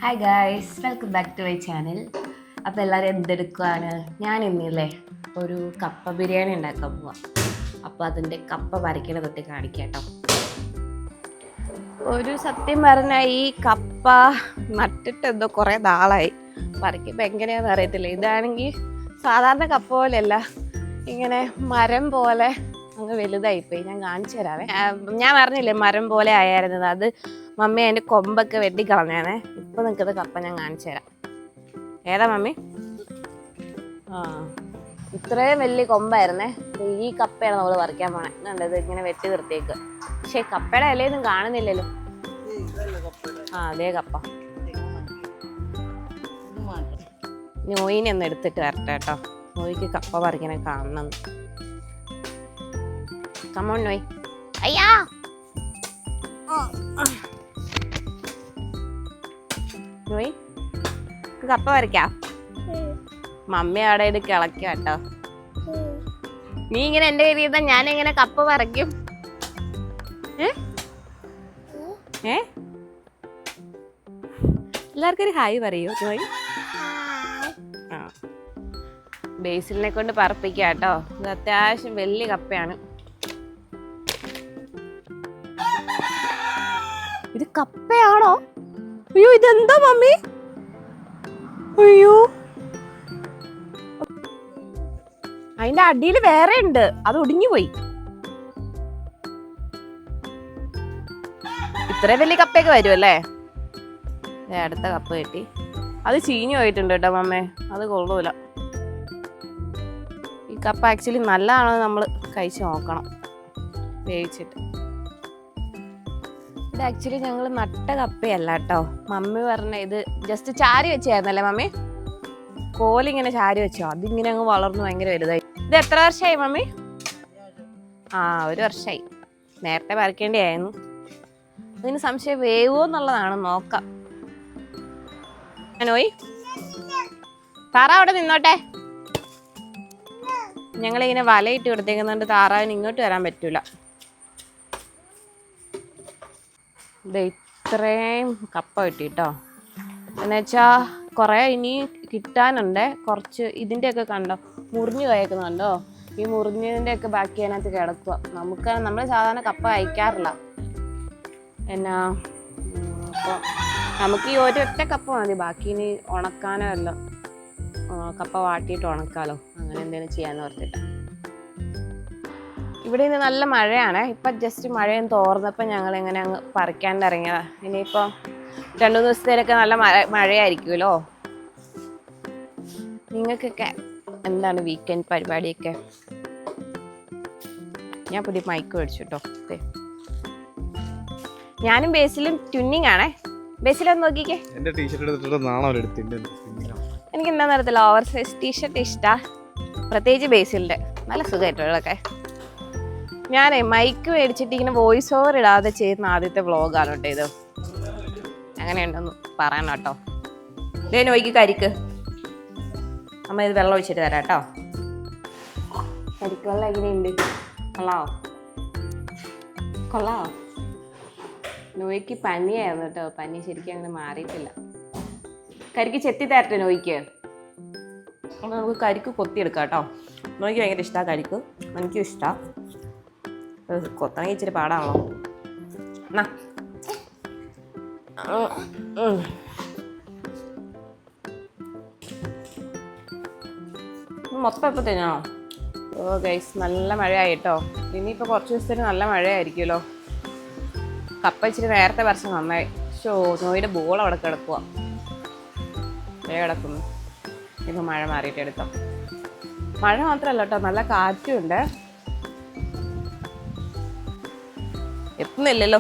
Hi guys, welcome back to my channel. അപ്പോൾ എല്ലാവരും എന്തെടുക്കുകയാണ്? ഞാൻ ഇന്നില്ലേ ഒരു കപ്പ ബിരിയാണി ഉണ്ടാക്കാൻ പോവാം. അപ്പോൾ അതിൻ്റെ കപ്പ പറിക്കണ തൊട്ട് കാണിക്കാം കേട്ടോ. ഒരു സത്യം പറഞ്ഞാൽ ഈ കപ്പ നട്ടിട്ട് എന്തോ കുറേ നാളായി. പറിക്കുമ്പോൾ എങ്ങനെയാണെന്ന് അറിയത്തില്ല. ഇതാണെങ്കിൽ സാധാരണ കപ്പ പോലെയല്ല, ഇങ്ങനെ മരം പോലെ അങ്ങ് വലുതായിപ്പോയി. ഞാൻ കാണിച്ചു തരാവേ. ഞാൻ പറഞ്ഞില്ലേ മരം പോലെ ആയിരുന്നത്, അത് മമ്മി അതിൻ്റെ കൊമ്പൊക്കെ വെട്ടിക്കളഞ്ഞാണേ. ഇപ്പം നിൽക്കുന്ന കപ്പ ഞാൻ കാണിച്ചു തരാം. ഏതാ മമ്മി? ഇത്രയും വലിയ കൊമ്പായിരുന്നേ. ഈ കപ്പയാണ് നമ്മൾ പറിക്കാൻ പോണേ. കണ്ടത് ഇങ്ങനെ വെട്ടി നിർത്തിയേക്ക്. പക്ഷെ കപ്പയുടെ ഇലയൊന്നും കാണുന്നില്ലല്ലോ. അതേ കപ്പ. നോയിനെ ഒന്ന് എടുത്തിട്ട് വരട്ടെ കേട്ടോ. നോയിക്ക് കപ്പ പറിക്കണേ കാണണം. കമോൺ നോയ്. അയ്യാ നോയ്, കപ്പ പറിക്കാം. മമ്മി അവിടെ ഇത് കിളക്കുക കേട്ടോ. നീ ഇങ്ങനെ എന്റെ കയ്യിൽ ചെയ്താൽ ഞാൻ എങ്ങനെ കപ്പ പറിക്കും? എല്ലാവർക്കും ഒരു ഹായ് പറയൂ നോയ്. ബേസിലിനെ കൊണ്ട് പറപ്പിക്കുക കേട്ടോ. ഇത് അത്യാവശ്യം വലിയ കപ്പയാണ്. ഇത് കപ്പയാണോ? അയ്യോ, ഇതെന്താ മമ്മി? അയ്യോ, അതിന്റെ അടിയിൽ വേറെ ഉണ്ട്, അത് ഒടിഞ്ഞു പോയി. ഇത്ര വലിയ കപ്പയൊക്കെ വരുമല്ലേ? അടുത്ത കപ്പ കിട്ടി. അത് ചീഞ്ഞു പോയിട്ടുണ്ട് കേട്ടോ മമ്മേ, അത് കൊള്ളൂല. ഈ കപ്പ ആക്ച്വലി നല്ലതാണോ നമ്മൾ കഴിച്ച് നോക്കണം വേവിച്ചിട്ട്. ഇത് ആക്ച്വലി ഞങ്ങൾ നട്ട കപ്പയല്ല കേട്ടോ. മമ്മി പറഞ്ഞ ഇത് ജസ്റ്റ് ചാരി വെച്ചായിരുന്നല്ലേ മമ്മി? കോലിങ്ങനെ ചാരി വെച്ചോ, അതിങ്ങനെ അങ്ങ് വളർന്നു ഭയങ്കര വലുതായി. ഇത് എത്ര വർഷമായി മമ്മി? 1 വർഷമായി. നേരത്തെ പറിക്കേണ്ടിയായിരുന്നു. അതിന് സംശയം വേവോ എന്നുള്ളതാണ്, നോക്കാം. നോയ്, താറാവ് അവിടെ നിന്നോട്ടെ. ഞങ്ങളിങ്ങനെ വലയിട്ട് കൊടുത്തേക്കുന്നുണ്ട്, താറാവിന് ഇങ്ങോട്ട് വരാൻ പറ്റൂല. ഇത് ഇത്രയും കപ്പ കിട്ടിട്ടോ. എന്നുവെച്ചാൽ കുറേ ഇനി കിട്ടാനുണ്ട്. കുറച്ച് ഇതിൻ്റെയൊക്കെ കണ്ടോ മുറിഞ്ഞു പോയേക്കുന്നുണ്ടോ? ഈ മുറിഞ്ഞതിൻ്റെയൊക്കെ ബാക്കി അതിനകത്ത് കിടക്കുക. നമ്മൾ സാധാരണ കപ്പ കഴിക്കാറില്ല. എന്നാ അപ്പോൾ നമുക്ക് ഈ ഒരൊറ്റ കപ്പ മതി. ബാക്കി ഇനി ഉണക്കാനോ അല്ല, കപ്പ വാട്ടിയിട്ട് ഉണക്കാലോ, അങ്ങനെ എന്തെങ്കിലും ചെയ്യാന്ന് ഓർത്തിട്ട്. ഇവിടെ ഇന്ന് നല്ല മഴയാണ്. ഇപ്പം ജസ്റ്റ് മഴയും തോർന്നപ്പോൾ ഞങ്ങൾ ഇങ്ങനെ അങ്ങ് പറിക്കാണ്ട് ഇറങ്ങിയതാ. ഇനിയിപ്പം 2-3 ദിവസത്തേനൊക്കെ നല്ല മഴയായിരിക്കുമല്ലോ. നിങ്ങൾക്കൊക്കെ എന്താണ് വീക്കെൻഡ് പരിപാടിയൊക്കെ? ഞാൻ പുതിയ മൈക്ക് മേടിച്ചു കേട്ടോ. ഞാനും ബേസിലും ട്വിന്നിങ് ആണേ. ബേസിലൊന്ന് നോക്കിക്കേ. എനിക്ക് എന്താ അറിയത്തില്ല, ഓവർ സൈസ് ടീഷർട്ട് ഇഷ്ടമാണ്, പ്രത്യേകിച്ച് ബേസിലിൻ്റെ. നല്ല സുഖമായിട്ടുള്ളതൊക്കെ. ഞാനേ മൈക്ക് മേടിച്ചിട്ട് ഇങ്ങനെ വോയിസ് ഓവർ ഇടാതെ ചെയ്യുന്ന ആദ്യത്തെ വ്ളോഗാണ് കേട്ടോ ഇത്. അങ്ങനെയുണ്ടെന്ന് പറയണം കേട്ടോ. ഇതേ നോയ്ക്ക് കരിക്ക്. അമ്മ ഇത് വെള്ളം ഒഴിച്ചിട്ട് തരാം കേട്ടോ. കരിക്ക് വെള്ളം എങ്ങനെയുണ്ട്? കൊള്ളാവോ? നോയ്ക്ക് പനിയായിരുന്നു കേട്ടോ. പനി ശരിക്കും അങ്ങനെ മാറിയിട്ടില്ല. കരിക്ക് ചെത്തി തരട്ടെ നോയ്ക്ക്? അപ്പോൾ നമുക്ക് കരിക്ക് കൊത്തിയെടുക്കാം കേട്ടോ. നോയ്ക്ക് ഭയങ്കര ഇഷ്ടമാണ് കരിക്ക്, എനിക്കും ഇഷ്ടമാണ്. കൊത്തണ ഇച്ചിരി പാടാണല്ലോ. എന്നാ മൊത്തം എപ്പോൾ തന്നെയാണോ? ഗൈസ്, നല്ല മഴയായി കേട്ടോ. ഇനിയിപ്പോൾ കുറച്ച് ദിവസത്തിന് നല്ല മഴയായിരിക്കുമല്ലോ. കപ്പ ഇച്ചിരി നേരത്തെ പറിച്ച് നന്നായി. നോയുടെ ബോൾ അവിടെ കിടക്കുക, കിടക്കുന്നു. ഇപ്പം മഴ മാറിയിട്ട് എടുക്കാം. മഴ മാത്രമല്ല കേട്ടോ, നല്ല കാറ്റും ഉണ്ട്. എത്തുന്നില്ലല്ലോ.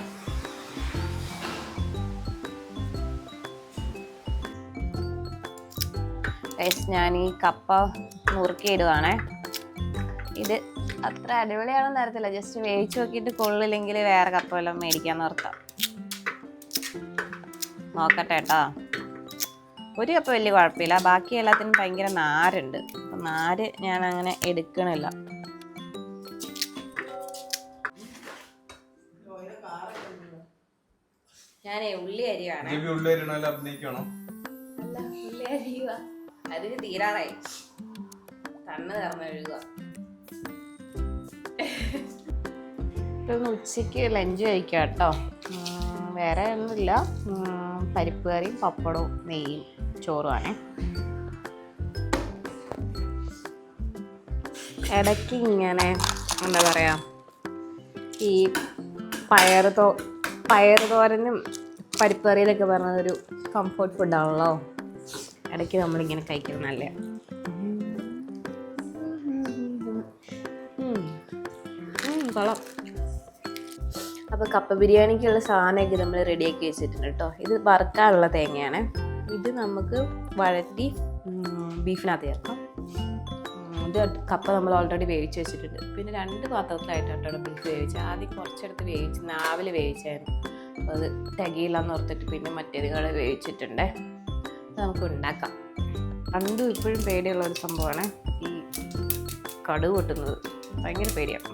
ഞാൻ ഈ കപ്പ നുറുക്കിയിടുവാണേ. ഇത് അത്ര അടിപൊളിയാണെന്ന് അറിയത്തില്ല. ജസ്റ്റ് വേവിച്ച് നോക്കിയിട്ട് കൊള്ളില്ലെങ്കിൽ വേറെ കപ്പ വല്ലതും മേടിക്കാന്ന് ഓർത്താം. നോക്കട്ടെ കേട്ടോ. ഒരു കപ്പ വലിയ കുഴപ്പമില്ല, ബാക്കി എല്ലാത്തിനും ഭയങ്കര നാരുണ്ട്. അപ്പം നാര് ഞാൻ അങ്ങനെ എടുക്കണില്ല. ഞാനേ ഉള്ളി അരിയാണ്. അല്ല ഉള്ളി അരിയുക, അതിന് തീരാറായി, കണ്ണ് കറന്നൊഴുകുക. ഇതൊന്ന് ഉച്ചയ്ക്ക് ലഞ്ച് കഴിക്കാം കേട്ടോ. വേറെ ഒന്നുമില്ല, പരിപ്പ് കറിയും പപ്പടവും നെയ്യും ചോറുമാണ്. ഇടയ്ക്ക് ഇങ്ങനെ എന്താ പറയുക, ഈ പയറ് തോരനും പരിപ്പ് കറിയിലൊക്കെ പറഞ്ഞതൊരു കംഫർട്ട് ഫുഡാണല്ലോ. ഇടയ്ക്ക് നമ്മളിങ്ങനെ കഴിക്കുന്നത് നല്ല. കൊള്ളാം. അപ്പോൾ കപ്പ ബിരിയാണിക്കുള്ള സാധനമൊക്കെ നമ്മൾ റെഡിയാക്കി വെച്ചിട്ടുണ്ട് കേട്ടോ. ഇത് വറുക്കാനുള്ള തേങ്ങയാണ്. ഇത് നമുക്ക് വഴറ്റി ബീഫിനകത്ത് ചേർക്കാം. ഇത് കപ്പ നമ്മൾ ഓൾറെഡി വേവിച്ച് വെച്ചിട്ടുണ്ട്. പിന്നെ 2 പാത്രത്തിലായിട്ടാണ് ബീഫ് വേവിച്ചത്. ആദ്യം കുറച്ചെടുത്ത് വേവിച്ച് നാവിൽ വേവിച്ചായിരുന്നു. അപ്പോൾ അത് തികയില്ലെന്ന് ഓർത്തിട്ട് പിന്നെ മറ്റേതുകൾ വേവിച്ചിട്ടുണ്ട്. അത് നമുക്ക് ഉണ്ടാക്കാം. പണ്ടും ഇപ്പോഴും പേടിയുള്ള ഒരു സംഭവമാണ് ഈ കടുക് പൊട്ടുന്നത്. ഭയങ്കര പേടിയാണ്.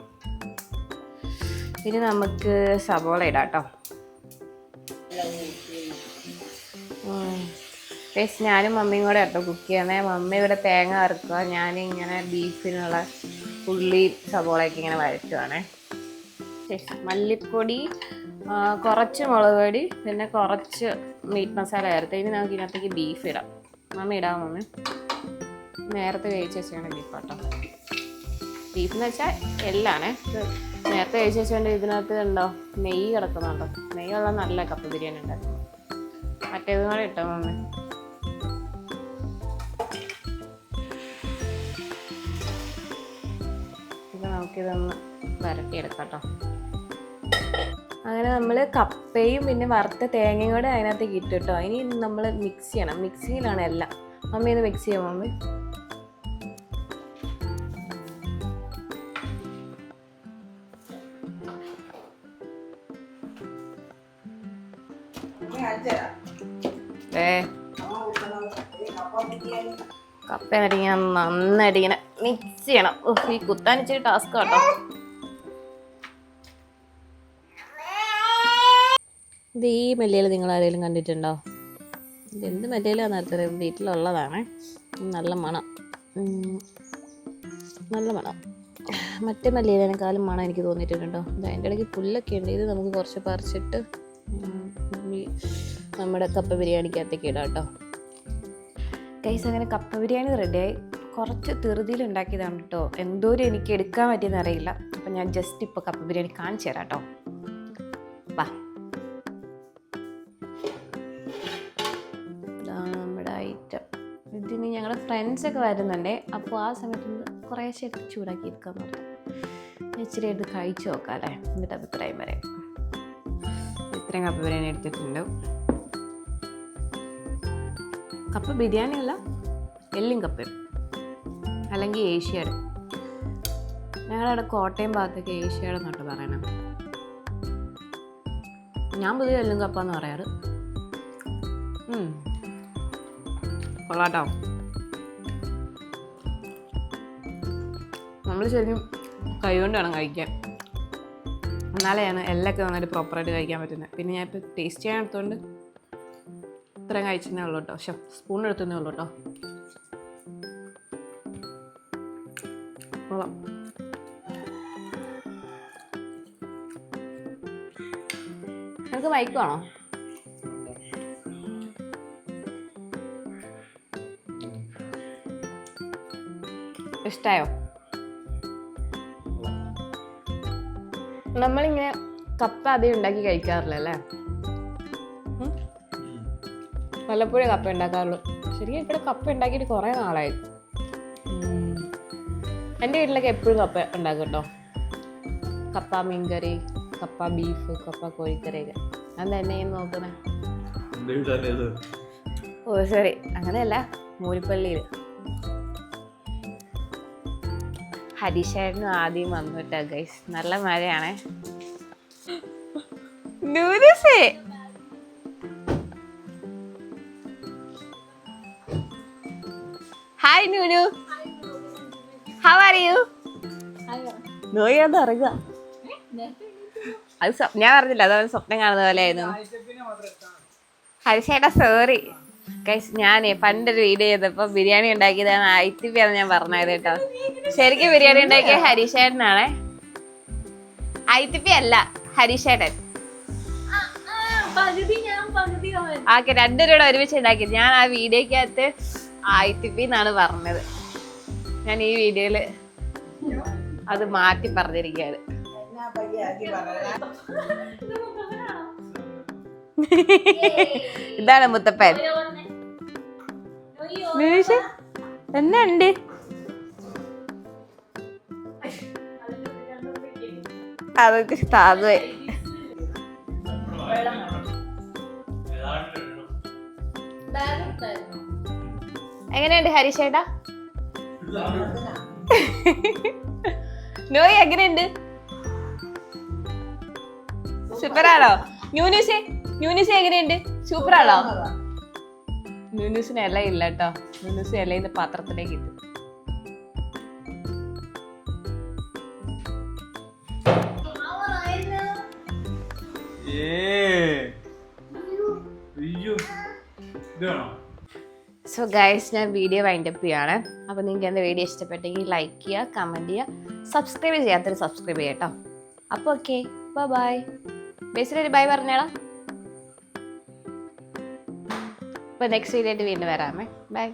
ഇനി നമുക്ക് സവോള ഇടാം കേട്ടോ. ഞാനും മമ്മിയും കൂടെ കേട്ടോ കുക്ക് ചെയ്യുന്നത്. മമ്മി ഇവിടെ തേങ്ങ വറുക്കുക, ഞാനിങ്ങനെ ബീഫിനുള്ള ഉള്ളി സവോളയൊക്കെ ഇങ്ങനെ വഴറ്റുവാണ്. മല്ലിപ്പൊടി, കുറച്ച് മുളക് പൊടി, പിന്നെ കുറച്ച് മീറ്റ് മസാല ചേർത്ത്. ഇനി നമുക്ക് ഇതിനകത്തേക്ക് ബീഫ് ഇടാം. മമ്മി ഇടാം. മമ്മി നേരത്തെ വേവിച്ച് വെച്ചാണ് ബീഫ് കേട്ടോ. ബീഫ് എന്ന് വെച്ചാൽ എല്ലാണേ. നേരത്തെ വേവിച്ച് വെച്ചുകൊണ്ട് ഇതിനകത്ത് ഉണ്ടോ നെയ്യ് കിടക്കുന്നുണ്ടോ. നെയ്യുള്ള നല്ല കപ്പ ബിരിയാണി ഉണ്ടാക്കും. മറ്റേതും കൂടെ ഇട്ടോ മമ്മി. ഇത് നമുക്കിതൊന്ന് വരട്ടിയെടുക്കാം കേട്ടോ. അങ്ങനെ നമ്മൾ കപ്പയും പിന്നെ വറുത്ത തേങ്ങയും കൂടെ അതിനകത്തേക്ക് ഇട്ടു കേട്ടോ. ഇനി നമ്മൾ മിക്സ് ചെയ്യണം. മിക്സിയിലാണ് എല്ലാം. മമ്മി ഒന്ന് മിക്സ് ചെയ്യാം മമ്മി. കപ്പ നന്നായിട്ട് ഇങ്ങനെ മിക്സ് ചെയ്യണം. ഈ കുത്താൻ ഇച്ചിരി ടാസ്ക് കേട്ടോ. ഇത് ഈ മല്ലിയില നിങ്ങൾ ആരെങ്കിലും കണ്ടിട്ടുണ്ടോ? ഇതെന്ത് മല്ലിയിലാന്ന് അറിയാം, വീട്ടിലുള്ളതാണ്. നല്ല മണം, നല്ല മണം. മറ്റേ മല്ലിയിലേക്കാളും മണം എനിക്ക് തോന്നിയിട്ടുണ്ടോ. അതിൻ്റെ ഇടയ്ക്ക് പുല്ലൊക്കെ ഉണ്ട്. ഇത് നമുക്ക് കുറച്ച് പറിച്ചിട്ട് നമ്മുടെ കപ്പ ബിരിയാണിക്കകത്തേക്ക് ഇടാം കേട്ടോ. ഗൈസ്, അങ്ങനെ കപ്പ ബിരിയാണി റെഡിയായി. കുറച്ച് ധൃതിയിലുണ്ടാക്കിയതാണ് കേട്ടോ. എന്തോരം എനിക്ക് എടുക്കാൻ പറ്റിയെന്ന് അറിയില്ല. അപ്പം ഞാൻ ജസ്റ്റ് ഇപ്പോൾ കപ്പ ബിരിയാണി കാണിച്ചു തരാം കേട്ടോ. വാ, ഇതാണ് നമ്മുടെ ഐറ്റം. ഇതിന് ഞങ്ങളുടെ ഫ്രണ്ട്സൊക്കെ വരുന്നുണ്ടേ. അപ്പോൾ ആ സമയത്ത് കുറേശ്ശെ എടുത്ത് ചൂടാക്കി എടുക്കാമെന്ന് പറഞ്ഞു. ഇച്ചിരി എടുത്ത് കഴിച്ചു നോക്കാം അല്ലേ. എന്നിട്ട് അഭിപ്രായം പറയാം. ഇത്രയും കപ്പ ബിരിയാണി എടുത്തിട്ടുണ്ട്. കപ്പ ബിരിയാണി അല്ല, എല്ലും കപ്പയും, അല്ലെങ്കിൽ ഏഷ്യയുടെ. ഞങ്ങളുടെ കോട്ടയം ഭാഗത്തൊക്കെ ഏഷ്യയുടെ എന്നോട്ട് പറയണം. ഞാൻ പൊതുവെ എല്ലും കപ്പ എന്ന് പറയാറ്. കൊള്ളാട്ടോ. നമ്മൾ ശരിക്കും കൈ കൊണ്ട് വേണം കഴിക്കാൻ. എന്നാലെയാണ് എല്ലൊക്കെ നന്നായിട്ട് പ്രോപ്പറായിട്ട് കഴിക്കാൻ പറ്റുന്നത്. പിന്നെ ഞാൻ ഇപ്പോൾ ടേസ്റ്റ് ചെയ്യാൻ എടുത്തുകൊണ്ട് ഇത്രയും കഴിച്ചതേ ഉള്ളൂ കേട്ടോ. സ്പൂൺ എടുത്തതേ ഉള്ളൂ കേട്ടോ. കൊള്ളാം. നിങ്ങൾക്ക് മൈക്ക് വേണോ? ഇഷ്ടമായോ? നമ്മളിങ്ങനെ കപ്പ ആദ്യം ഉണ്ടാക്കി കഴിക്കാറില്ല അല്ലേ? വല്ലപ്പോഴും കപ്പ ഉണ്ടാക്കാറുള്ളൂ. ശരിക്കും ഇവിടെ കപ്പ ഉണ്ടാക്കിയിട്ട് കുറേ നാളായി. എൻ്റെ വീട്ടിലൊക്കെ എപ്പോഴും കപ്പ ഉണ്ടാക്കും കേട്ടോ. കപ്പ മീൻകറി, കപ്പ ബീഫ്, കപ്പ കോഴിക്കറിയൊക്കെ. അത് എന്നെ നോക്കണേ. ഓ ശരി, അങ്ങനെയല്ല, മൂരിപ്പള്ളിയിൽ. ഹരീഷേട്ടനും ആദ്യം വന്നു കേട്ടോ ഗൈസ്. നല്ല മഴയാണേ. നൂരിസേ, hi Nunu, how are you? നോയാന്ന് അറിയുക. അത് ഞാൻ പറഞ്ഞില്ല, അതവൻ സ്വപ്നം കാണുന്ന പോലെ ആയിരുന്നു. ഹരിശേട്ടാ സോറി ഗൈസ്. ഞാനേ പണ്ടൊരു വീഡിയോ ചെയ്തപ്പോൾ ബിരിയാണി ഉണ്ടാക്കിയതാണ് ITP ആണ് ഞാൻ പറഞ്ഞത് കേട്ടോ. ശരിക്കും ബിരിയാണി ഉണ്ടാക്കിയ ഹരിശേട്ടനാണേ, ITP അല്ല ഹരിശേട്ടൻ. ഓക്കെ, രണ്ടുപേരോട് ഒരുമിച്ച് ഉണ്ടാക്കി. ഞാൻ ആ വീഡിയോക്കകത്ത് ITP എന്നാണ് പറഞ്ഞത്. ഞാൻ ഈ വീഡിയോയില് അത് മാറ്റി പറഞ്ഞിരിക്കുകയാണ്. ഇതാണ് മുത്തപ്പൻ. എന്നാ ഉണ്ട്? അതൊക്കെ താഴെ എങ്ങനെയുണ്ട് ഹരിശേട്ടാ? നോയി എങ്ങനെയുണ്ട്? സൂപ്പറാണോ? ന്യൂനിസ് എങ്ങനെയുണ്ട്? സൂപ്പറാണോ? ന്യൂനിസിന് ഇലയില്ല കേട്ടോ. ന്യൂനിസ് ഇലയിൽ പാത്രത്തിലേക്ക് ഇട്ടു. സോ ഗൈസ്, ഞാൻ വീഡിയോ വൈൻഡപ്പ് ചെയ്യാണ്. അപ്പോൾ നിങ്ങൾക്ക് എൻ്റെ വീഡിയോ ഇഷ്ടപ്പെട്ടെങ്കിൽ ലൈക്ക് ചെയ്യുക, കമൻറ്റ് ചെയ്യുക, സബ്സ്ക്രൈബ് ചെയ്യാത്തൊരു സബ്സ്ക്രൈബ് ചെയ്യാം കേട്ടോ. അപ്പോൾ ഓക്കെ, ബൈ. ബേസിലൊരു ബൈ പറഞ്ഞേടാ. അപ്പോൾ നെക്സ്റ്റ് വീഡിയോ ആയിട്ട് വീണ്ടും വരാമേ. ബൈ.